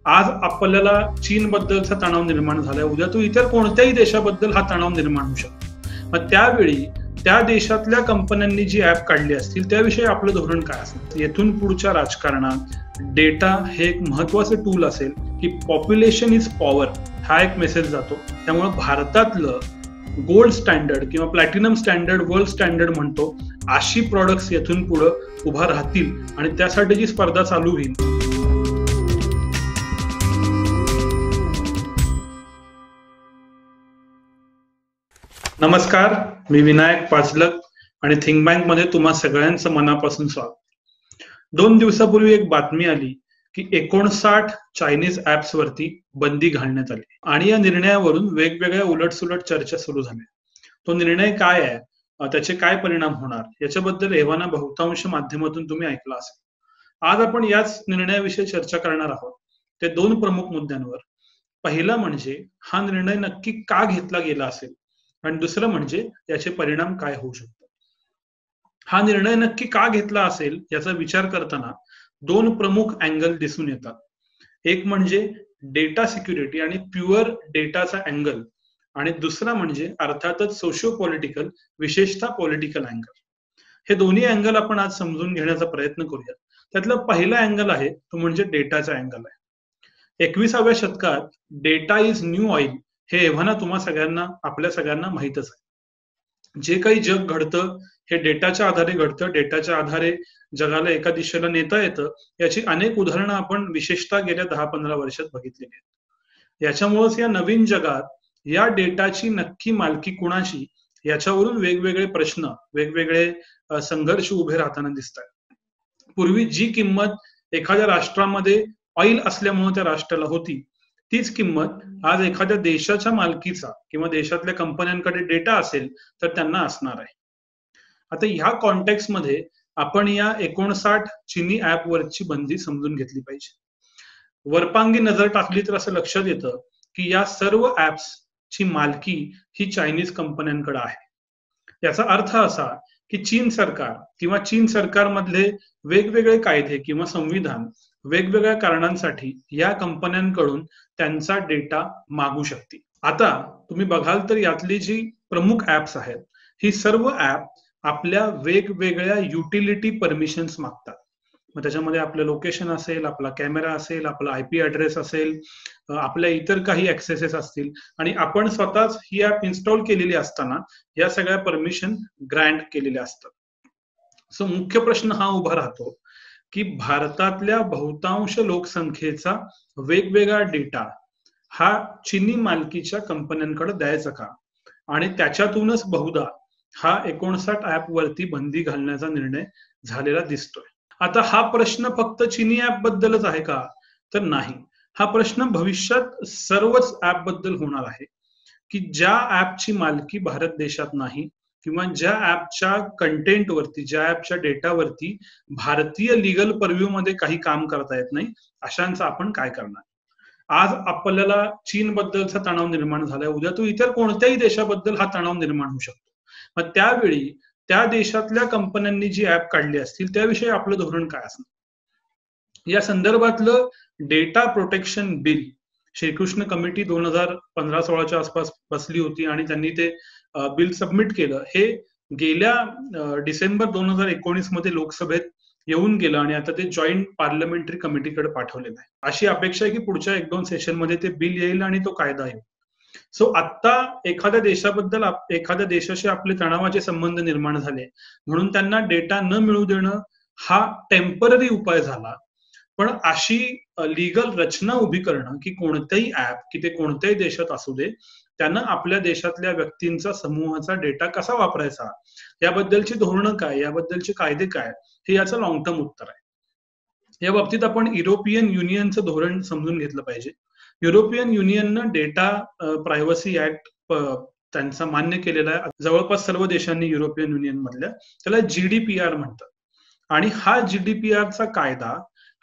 आज आपल्याला चीन बद्दलचा तणाव निर्माण झालाय, उद्या तो इतर कोणत्याही देशाबद्दल हा तणाव निर्माण होऊ शकतो. मग त्यावेळी त्या देशातल्या कंपन्यांनी जी ऍप काढली असतील त्याविषयी आपलं धोरण काय असेल. येथून पुढच्या राजकारणात डेटा हे एक महत्वाचं टूल असेल की पॉप्युलेशन इज पॉवर हा एक मेसेज जातो. त्यामुळे भारतातलं गोल्ड स्टँडर्ड किंवा प्लॅटिनम स्टँडर्ड, वर्ल्ड स्टँडर्ड म्हणतो, अशी प्रॉडक्ट्स येथून पुढे उभा राहतील आणि त्यासाठी जी स्पर्धा चालू होईल. नमस्कार, मी विनायक पाचलक आणि थिंक बँक मध्ये तुम्हा सगळ्यांचं मनापासून स्वागत. 2 दिवसापूर्वी एक बातमी आली की 59 चायनीज ऍप्स वरती बंदी घालण्यात आली आणि या निर्णयावरून वेगवेगळ्या उलटसुलट चर्चा सुरू झाल्या. तो निर्णय काय आहे, त्याचे काय परिणाम होणार, याच्याबद्दल एव्हाना बहुतांश माध्यमातून तुम्ही ऐकलं असेल. आज आपण याच निर्णयाविषयी चर्चा करणार आहोत, ते 2 प्रमुख मुद्द्यांवर. पहिला म्हणजे हा निर्णय नक्की का घेतला गेला असेल आणि दुसरं म्हणजे याचे परिणाम काय होऊ शकतात. हा निर्णय नक्की का घेतला असेल याचा विचार करताना 2 प्रमुख अँगल दिसून येतात. एक म्हणजे डेटा सिक्युरिटी आणि प्युअर डेटाचा अँगल, आणि दुसरा म्हणजे अर्थातच सोशिओ पॉलिटिकल, विशेषतः पॉलिटिकल अँगल. हे दोन्ही अँगल आपण आज समजून घेण्याचा प्रयत्न करूया. त्यातला पहिला अँगल आहे तो म्हणजे डेटाचा अँगल आहे. 21व्या शतकात डेटा इज न्यू ऑइल हे एव्हाना तुम्हा सगळ्यांना, आपल्या सगळ्यांना माहितच आहे. जे काही जग घडतं हे डेटाच्या आधारे घडतं. डेटाच्या आधारे जगाला एका दिशेला नेता येतं. याची अनेक उदाहरणं आपण विशेषतः गेल्या 10-15 वर्षात बघितलेली आहेत. याच्यामुळेच या नवीन जगात या डेटाची नक्की मालकी कुणाची याच्यावरून वेगवेगळे प्रश्न, वेगवेगळे संघर्ष उभे राहताना दिसत आहेत. पूर्वी जी किंमत एखाद्या राष्ट्रामध्ये ऑइल असल्यामुळे त्या राष्ट्राला होती, तीच किंमत आज एखाद्या देशाच्या मालकीचा किंवा देशातल्या कंपन्यांकडे डेटा असेल तर त्यांना असणार आहे. आता ह्या कॉन्टेक्स्ट मध्ये आपण या 59 चीनी ऍप वरची बंदी समजून घेतली पाहिजे. वरपांगी नजर टाकली तर असं लक्षात येतं की या सर्व ऍप्स ची मालकी ही चायनीज कंपन्यांकडे आहे. याचा अर्थ असा की चीन सरकार किंवा चीन सरकारमधले वेगवेगळे कायदे किंवा संविधान वेगवेगळ्या कारणांसाठी या कंपन्यांकडून त्यांचा डेटा मागू शकते. आता तुम्ही बघाल तर यातली जी प्रमुख ऍप्स आहेत, ही सर्व ऍप आपल्या वेगवेगळ्या युटिलिटी परमिशन्स मागतात. मग त्याच्यामध्ये आपलं लोकेशन असेल, आपला कॅमेरा असेल, आपला आयपी ऍड्रेस असेल, आपल्या इतर काही ऍक्सेसेस असतील, आणि आपण स्वतःच ही ऍप इन्स्टॉल केलेली असताना या सगळ्या परमिशन ग्रँट केलेल्या असतात. सो मुख्य प्रश्न हा उभा राहतो की भारतातल्या बहुतांश लोकसंख्येचा वेगवेगळा डेटा हा चीनी मालकीच्या कंपन्यांकडे द्यायचा का, आणि त्याच्यातूनच बहुधा हा 59 ऍप वरती बंदी घालण्याचा निर्णय झालेला दिसतोय. आता हा प्रश्न फक्त चीनी ऍप बद्दलच आहे का, तर नाही. हा प्रश्न भविष्यात सर्वच ऍप बद्दल होणार आहे की ज्या ऍपची मालकी भारत देशात नाही किंवा ज्या ऍपच्या कंटेंट वरती, ज्या ऍपच्या डेटावरती भारतीय लीगल परव्ह्यू मध्ये काही काम करता येत नाही, अशांचं आपण काय करणार. आज आपल्याला चीन बद्दलचा तणाव निर्माण झालाय, उद्या तो इतर कोणत्याही देशाबद्दल हा तणाव निर्माण होऊ शकतो. मग त्यावेळी त्या देशातल्या कंपन्यांनी जी ऍप काढली असतील त्याविषयी आपलं धोरण काय असणार. या संदर्भातलं data protection bill Srikrishna committee 2015-16च्या आसपास बसली होती आणि त्यांनी ते बिल सबमिट केलं. हे गेल्या डिसेंबर 2019 मध्ये लोकसभेत येऊन गेलं आणि आता ते जॉईंट पार्लमेंटरी कमिटीकडे पाठवलेलं आहे. अशी अपेक्षा आहे की पुढच्या 1-2 सेशन मध्ये ते बिल येईल आणि तो कायदा येईल. सो आता एखाद्या देशाबद्दल, एखाद्या देशाशी आपले तणावाचे संबंध निर्माण झाले म्हणून त्यांना डेटा न मिळू देणं हा टेम्पररी उपाय झाला. पण अशी लीगल रचना उभी करणं की कोणतेही ऍप, की ते कोणत्याही देशात असू दे, त्यांना आपल्या देशातल्या व्यक्तींचा, समूहाचा डेटा कसा वापरायचा, याबद्दलची धोरणं काय, याबद्दलचे कायदे काय, हे याचं लॉंग टर्म उत्तर आहे. या बाबतीत आपण युरोपियन युनियनचं धोरण समजून घेतलं पाहिजे. युरोपियन युनियननं डेटा प्रायव्हसी ऍक्ट त्यांचा मान्य केलेला आहे जवळपास सर्व देशांनी युरोपियन युनियन मधल्या. त्याला GDPR म्हणतात. आणि हा GDPRचा कायदा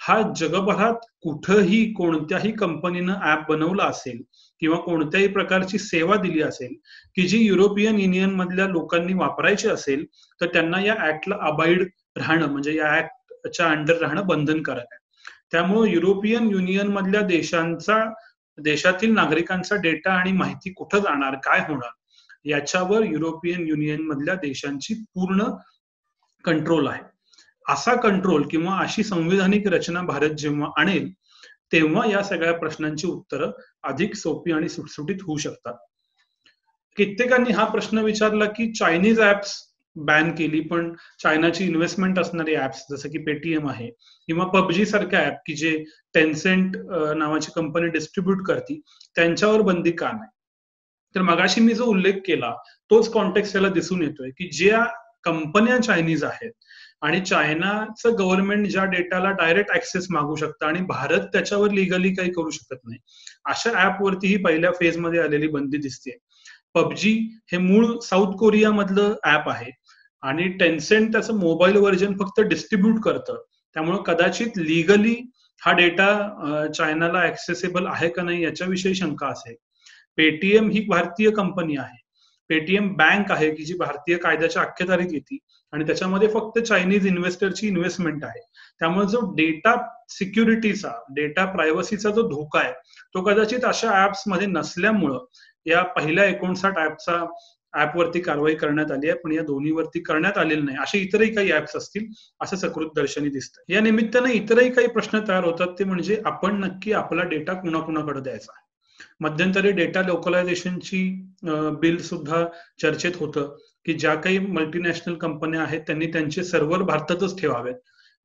हा जगभरात कुठंही कोणत्याही कंपनीनं ऍप बनवला असेल किंवा कोणत्याही प्रकारची सेवा दिली असेल की जी युरोपियन युनियन मधल्या लोकांनी वापरायची असेल, तर त्यांना या ऍक्टला अबाईड राहणं, म्हणजे या ऍक्टच्या अंडर राहणं बंधनकारक आहे. त्यामुळे युरोपियन युनियन मधल्या देशातील नागरिकांचा डेटा आणि माहिती कुठं जाणार, काय होणार, याच्यावर युरोपियन युनियन मधल्या देशांची पूर्ण कंट्रोल आहे. असा कंट्रोल किंवा अशी संविधानिक रचना भारत जेव्हा आणेल, तेव्हा या सगळ्या प्रश्नांची उत्तरं अधिक सोपी आणि सुटसुटीत होऊ शकतात. कित्येकांनी हा प्रश्न विचारला की चायनीज ऍप्स बॅन केली, पण चायनाची इन्व्हेस्टमेंट असणारे ऍप्स जसं की पेटीएम आहे किंवा पबजी सारख्या ऍप की जे टेन्सेंट नावाची कंपनी डिस्ट्रीब्यूट करते, त्यांच्यावर बंदी का नाही? तर मगाशी मी जो उल्लेख केला तोच कॉन्टेक्स्ट याला दिसून येतोय की ज्या कंपन्या चायनीज आहेत आणि चायनाचं गव्हर्नमेंट ज्या डेटाला डायरेक्ट ऍक्सेस मागू शकतं आणि भारत त्याच्यावर लिगली काही करू शकत नाही, अशा ऍपवरती ही पहिल्या फेजमध्ये आलेली बंदी दिसते. पबजी हे मूळ साऊथ कोरिया मधलं ऍप आहे आणि टेन्सेंट त्याचं मोबाईल व्हर्जन फक्त डिस्ट्रीब्यूट करतं, त्यामुळे कदाचित लिगली हा डेटा चायनाला ऍक्सेसेबल आहे का नाही याच्याविषयी शंका असेल. पेटीएम ही भारतीय कंपनी आहे, पेटीएम बँक आहे की जी भारतीय कायद्याच्या अखत्यारीत येते आणि त्याच्यामध्ये फक्त चायनीज इन्व्हेस्टरची इन्व्हेस्टमेंट आहे. त्यामुळे जो डेटा सिक्युरिटीचा, डेटा प्रायव्हसीचा जो धोका आहे तो कदाचित अशा ऍप्स मध्ये नसल्यामुळं या पहिल्या 59 ऍपवरती कारवाई करण्यात आली आहे, पण या दोन्हीवरती करण्यात आलेली नाही. असे इतरही काही ऍप्स असतील असं सकृत दर्शनी दिसतं. या निमित्तानं इतरही काही प्रश्न तयार होतात, ते म्हणजे आपण नक्की आपला डेटा कुणाकुणाकडे द्यायचा. मध्यंतरी डेटा लोकलायझेशनची बिल सुद्धा चर्चेत होतं की ज्या काही मल्टीनॅशनल कंपन्या आहेत त्यांनी त्यांचे सर्व्हर भारतातच ठेवावेत,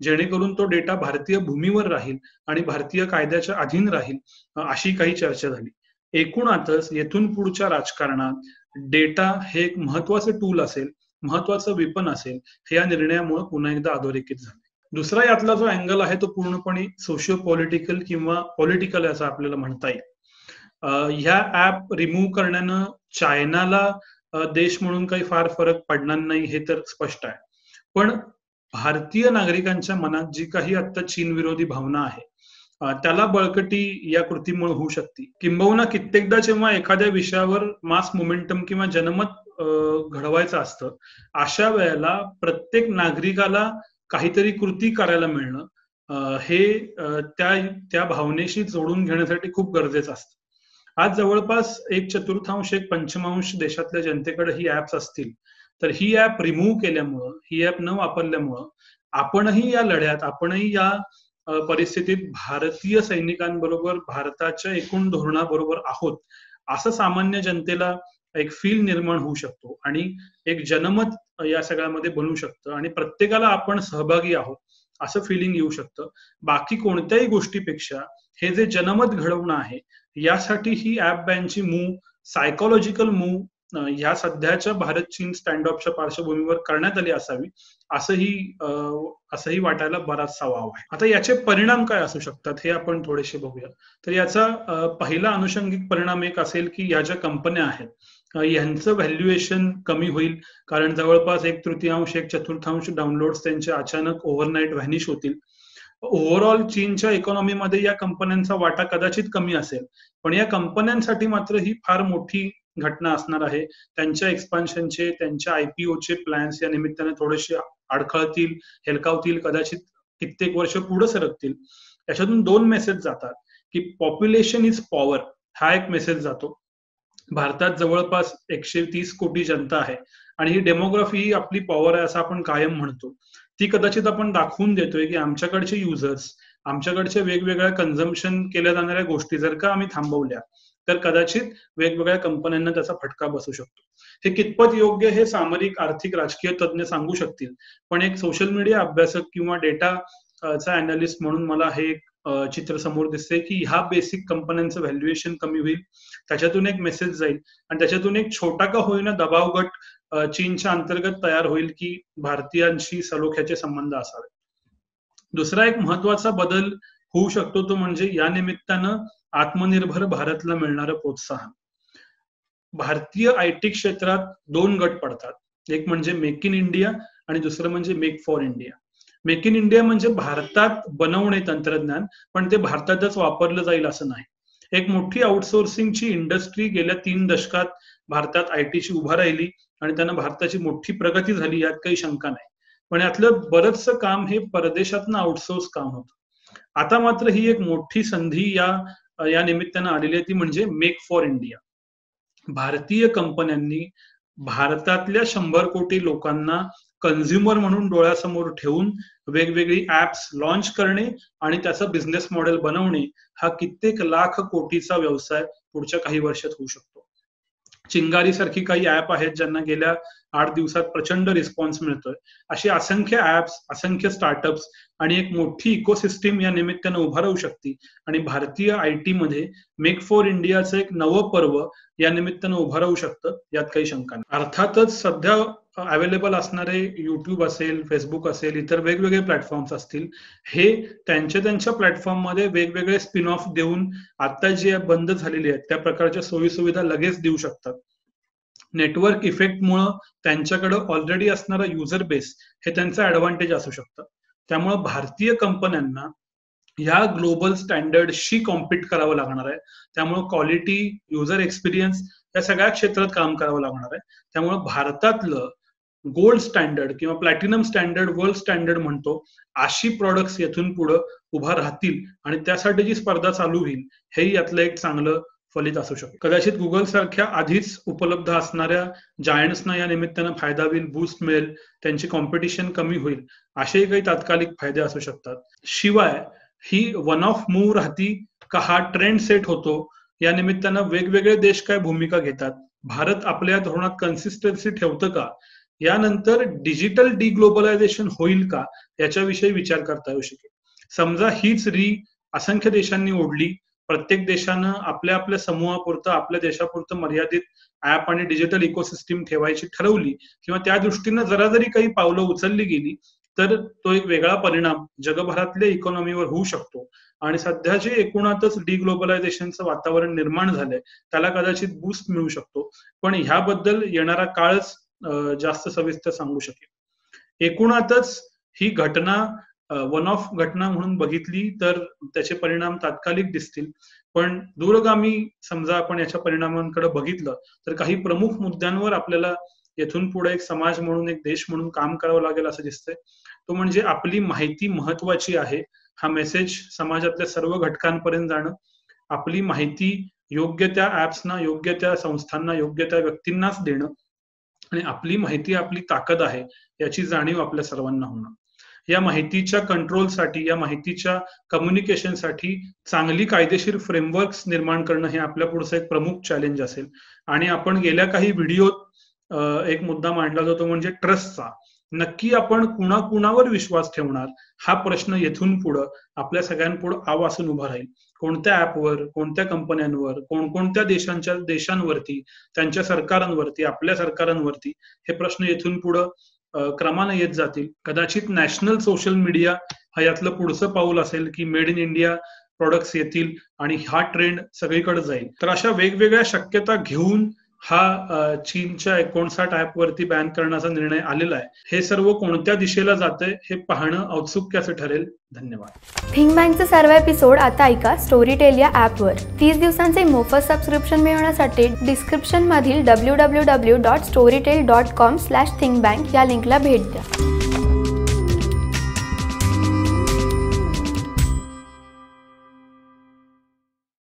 जेणेकरून तो डेटा भारतीय भूमीवर राहील आणि भारतीय कायद्याच्या अधीन राहील, अशी काही चर्चा झाली. एकूणातच येथून पुढच्या राजकारणात डेटा हे एक महत्वाचं टूल असेल, महत्वाचं विपन असेल, हे या निर्णयामुळे पुन्हा एकदा अधोरेखित झाले. दुसरा यातला जो अँगल आहे तो पूर्णपणे सोशिओ पॉलिटिकल किंवा पॉलिटिकल असं आपल्याला म्हणता येईल. ह्या ऍप रिमूव्ह करण्यानं चायनाला देश म्हणून काही फार फरक पडणार नाही हे तर स्पष्ट आहे, पण भारतीय नागरिकांच्या मनात जी काही आता चीन विरोधी भावना आहे त्याला बळकटी या कृतीमुळे होऊ शकते. किंबहुना कित्येकदा जेव्हा एखाद्या विषयावर मास मोमेंटम किंवा जनमत घडवायचं असतं, अशा वेळेला प्रत्येक नागरिकाला काहीतरी कृती करायला मिळणं हे त्या भावनेशी जोडून घेण्यासाठी खूप गरजेचं असतं. आज जवळपास 1/4 एक पंचमांश देशातल्या जनतेकडे ही ऍप्स असतील, तर ही ऍप रिमूव्ह केल्यामुळं, ही ऍप न वापरल्यामुळं आपणही या लढ्यात, आपणही या परिस्थितीत भारतीय सैनिकांबरोबर, भारताच्या एकूण धोरणाबरोबर आहोत असं सामान्य जनतेला एक फील निर्माण होऊ शकतो आणि एक जनमत या सगळ्यामध्ये बनू शकतं आणि प्रत्येकाला आपण सहभागी आहोत असं फिलिंग येऊ शकतं. बाकी कोणत्याही गोष्टीपेक्षा हे जे जनमत घडवणं आहे, यासाठी ही ऍप बॅनची मूव्ह, सायकोलॉजिकल मूव्ह ह्या सध्याच्या भारत चीन स्टँड ऑफच्या पार्श्वभूमीवर करण्यात आली असावी, असंही वाटायला बराचसा वाव आहे. आता याचे परिणाम काय असू शकतात हे आपण थोडेसे बघूया. तर याचा पहिला अनुषंगिक परिणाम एक असेल की या ज्या कंपन्या आहेत यांचं व्हॅल्युएशन कमी होईल, कारण जवळपास 1/3 1/4 डाउनलोड्स त्यांचे अचानक ओव्हरनाईट व्हॅनिश होतील. ओव्हरऑल चीनच्या इकॉनॉमीमध्ये या कंपन्यांचा वाटा कदाचित कमी असेल, पण या कंपन्यांसाठी मात्र ही फार मोठी घटना असणार आहे. त्यांच्या एक्सपान्शनचे, त्यांच्या आयपीओचे प्लॅन्स या निमित्ताने थोडेसे अडखळतील, हेलकावतील, कदाचित कित्येक वर्ष पुढे सरकतील. याच्यातून 2 मेसेज जातात की पॉप्युलेशन इज पॉवर, हा एक मेसेज जातो. भारतात जवळपास 130 कोटी जनता आहे आणि ही डेमोग्राफी ही आपली पॉवर आहे असं आपण कायम म्हणतो. ती कदाचित आपण दाखवून देतोय की आमच्याकडचे युजर्स, आमच्याकडच्या वेगवेगळ्या कन्झम्पशन केल्या जाणाऱ्या गोष्टी जर का आम्ही थांबवल्या तर कदाचित वेगवेगळ्या कंपन्यांना त्याचा फटका बसू शकतो. हे कितपत योग्य हे सामरिक, आर्थिक, राजकीय तज्ज्ञ सांगू शकतील, पण एक सोशल मीडिया अभ्यासक किंवा डेटाचा अनालिस्ट म्हणून मला हे चित्र समोर दिसते की ह्या बेसिक कंपन्यांचं व्हॅल्युएशन कमी होईल, त्याच्यातून एक मेसेज जाईल आणि त्याच्यातून एक छोटा का होईना दबाव गट चीनच्या अंतर्गत तयार होईल की भारतीयांशी सलोख्याचे संबंध असावे. दुसरा एक महत्वाचा बदल होऊ शकतो तो म्हणजे या निमित्तानं आत्मनिर्भर भारतला मिळणारं प्रोत्साहन. भारतीय आयटी क्षेत्रात 2 गट पडतात, एक म्हणजे मेक इन इंडिया आणि दुसरं म्हणजे make for India. Make in India म्हणजे भारतात बनवणे तंत्रज्ञान, पण ते भारतातच वापरलं जाईल असं नाही. एक मोठी आउटसोर्सिंगची इंडस्ट्री गेल्या 3 दशकात भारतात आयटीची उभा राहिली आणि त्यानं भारताची मोठी प्रगती झाली, यात काही शंका नाही. पण यातलं बरंचसं काम हे परदेशातनं आउटसोर्स काम होतं. आता मात्र ही एक मोठी संधी या निमित्तानं आलेली आहे, ती म्हणजे मेक फॉर इंडिया. भारतीय कंपन्यांनी भारतातल्या 100 कोटी लोकांना कन्झ्युमर म्हणून डोळ्यासमोर ठेवून वेगवेगळी ऍप्स लॉन्च करणे आणि त्याचं बिझनेस मॉडेल बनवणे हा कित्येक लाख कोटीचा व्यवसाय पुढच्या काही वर्षात होऊ शकतो. चिंगारी सारखी काही ऍप आहेत ज्यांना गेल्या 8 दिवसात प्रचंड रिस्पॉन्स मिळतोय. अशी असंख्य ऍप्स, असंख्य स्टार्टअप्स आणि एक मोठी इकोसिस्टीम या निमित्तानं उभा राहू शकते आणि भारतीय आयटी मध्ये मेक फॉर इंडियाचं एक नवं पर्व या निमित्तानं उभं राहू शकतं, यात काही शंका नाही. अर्थातच सध्या अवेलेबल असणारे युट्यूब असेल, फेसबुक असेल, इतर वेगवेगळे प्लॅटफॉर्म्स असतील, हे त्यांच्या प्लॅटफॉर्म मध्ये वेगवेगळे स्पिन ऑफ देऊन आता जे बंद झालेले आहेत त्या प्रकारच्या सोयी सुविधा लगेच देऊ शकतात. नेटवर्क इफेक्टमुळं त्यांच्याकडे ऑलरेडी असणारा युजर बेस हे त्यांचं ऍडव्हान्टेज असू शकतं. त्यामुळे भारतीय कंपन्यांना ह्या ग्लोबल स्टँडर्डशी कॉम्पिट करावं लागणार आहे. त्यामुळे क्वालिटी, युजर एक्सपिरियन्स या सगळ्या क्षेत्रात काम करावं लागणार आहे. त्यामुळे भारतातलं गोल्ड स्टँडर्ड किंवा प्लॅटिनम स्टँडर्ड, वर्ल्ड स्टँडर्ड म्हणतो, अशी प्रॉडक्ट्स येथून पुढे उभा राहतील आणि त्यासाठी जी स्पर्धा चालू होईल हे यातलं एक चांगलं फलित असू शकतं. कदाचित गुगल सारख्या आधीच उपलब्ध असणाऱ्या जायंट्सना या निमित्तानं फायदा होईल, बूस्ट मिळेल, त्यांची कॉम्पिटिशन कमी होईल, असेही काही तात्कालिक फायदे असू शकतात. शिवाय ही वन ऑफ मूव्ह राहती का हा ट्रेंड सेट होतो, या निमित्तानं वेगवेगळे देश काय भूमिका घेतात, भारत आपल्या धोरणात कन्सिस्टन्सी ठेवतं का, यानंतर डिजिटल डिग्लोबलायझेशन होईल का, याच्याविषयी विचार करता येऊ शकेल. समजा हीच असंख्य देशांनी ओढली, प्रत्येक देशानं आपल्या आपल्या समूहापुरतं, आपल्या देशापुरतं मर्यादित ऍप आणि डिजिटल इकोसिस्टीम ठेवायची ठरवली किंवा त्या दृष्टीनं जरा जरी काही पावलं उचलली गेली तर तो एक वेगळा परिणाम जगभरातल्या इकॉनॉमीवर होऊ शकतो. आणि सध्या जे एकूणातच डिग्लोबलायझेशनचं वातावरण निर्माण झालंय त्याला कदाचित बूस्ट मिळू शकतो. पण ह्याबद्दल येणारा काळच जास्त सविस्तर सांगू शकेल. एकूणातच ही घटना वन ऑफ घटना म्हणून बघितली तर त्याचे परिणाम तात्कालिक दिसतील, पण दूरगामी समजा आपण याच्या परिणामांकडे बघितलं तर काही प्रमुख मुद्द्यांवर आपल्याला येथून पुढे एक समाज म्हणून, एक देश म्हणून काम करावं लागेल असं दिसतंय. तो म्हणजे आपली माहिती महत्वाची आहे हा मेसेज समाजातल्या सर्व घटकांपर्यंत जाणं, आपली माहिती योग्य त्या ऍप्सना, योग्य त्या संस्थांना, योग्य त्या व्यक्तींनाच देणं आणि आपली माहिती आपली ताकद आहे याची जाणीव आपल्या सर्वांना होणं. या माहितीच्या कंट्रोलसाठी, या माहितीच्या कम्युनिकेशनसाठी चांगली कायदेशीर फ्रेमवर्क्स निर्माण करणं हे आपल्या पुढचं एक प्रमुख चॅलेंज असेल. आणि आपण गेल्या काही व्हिडिओत एक मुद्दा मांडला जातो म्हणजे ट्रस्टचा. नक्की आपण कुणाकुणावर विश्वास ठेवणार हा प्रश्न येथून पुढं आपल्या सगळ्यांपुढं आवासून उभा राहील. कोणत्या ऍपवर, कोणत्या कंपन्यांवर, कोणकोणत्या देशांवरती, त्यांच्या सरकारांवरती, आपल्या सरकारांवरती, हे प्रश्न येथून पुढं क्रमानं येत जातील. कदाचित नॅशनल सोशल मीडिया हा यातलं पुढचं पाऊल असेल की मेड इन इंडिया प्रोडक्ट्स येतील आणि हा ट्रेंड सगळीकडे जाईल. तर अशा वेगवेगळ्या शक्यता घेऊन हा चीनच्या 59 ऍपवरती बॅन करण्याचा निर्णय आलेला आहे. हे सर्व कोणत्या दिशेला जातंय हे पाहणं औत्सुक्याचं ठरेल. धन्यवाद. थिंक बँकचे सर्व एपिसोड आता ऐका स्टोरीटेल या ॲपवर. 30 दिवसांचे मोफत सबस्क्रिप्शन मिळवण्यासाठी डिस्क्रिप्शन मधील www.storytel.com/thinkbank या लिंकला भेट द्या.